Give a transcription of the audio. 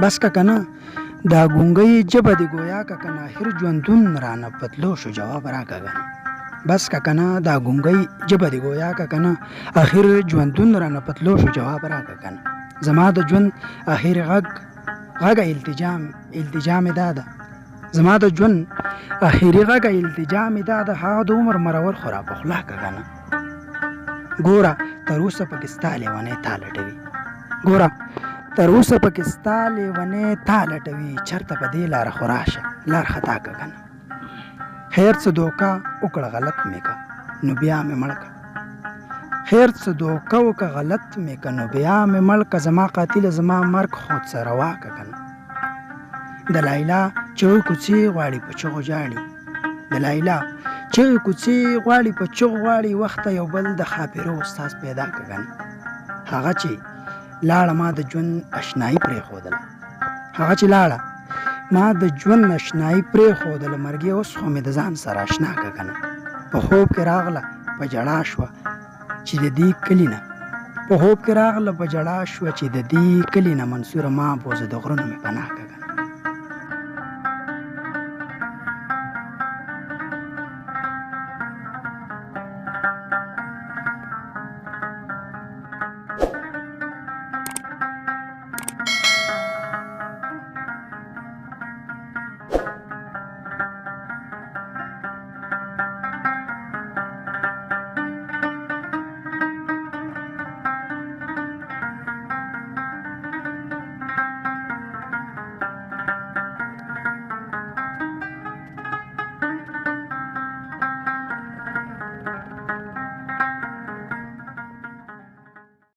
بس که کنه دا ګونګۍ ژبه دې ګویا که کنه آخر ژوندون رانه پتلو شو جواب راکه کنه بس که کنه دا ګونګۍ ژبه دې ګویا که کنه آخر ژوندون رانه پتلو شو جواب راکه کنه زما د ژوند آخر غږه التجا مې دا ده زما د ژوند آخري غږه التجا مې دا ده هغه د عمر مرور خو راپخلا که کنه ګوره تر اوسه پکې ستا لیونی تا لټوي ګوره تر اوسه پکې ستا لیونی تا لټوي چرته په دې لاره خو راشه لار خطا که کنه خیر څه دوکه وکړه غلط مې که نو بیا مې مړ که خیر څه دوکه وکړه غلط مې که نو بیا مې مړ که زما قاتله زما مرګ خود څه روا که کنه د لیلا چغې کوڅې غواړي په چغو جاړي د لیلا چغې کوڅې غواړي په چغو غواړي وخته یو بل د خاپیرو استاز پیدا که کنه هغه چې لاړه ما د ژوند اشنایي پرېښودله هغه چې لاړه ما د ژوند اشنایي پرېښودله مرګې اوس خو مې د ځان سره اشنا که کنه په خوب کې راغله په ژړا شوه چې د دې کلي نه په خوب کې راغله په ژړا شوه چې د دې کلي نه منصوره ما بوزه د غرونو مې پناه که کنه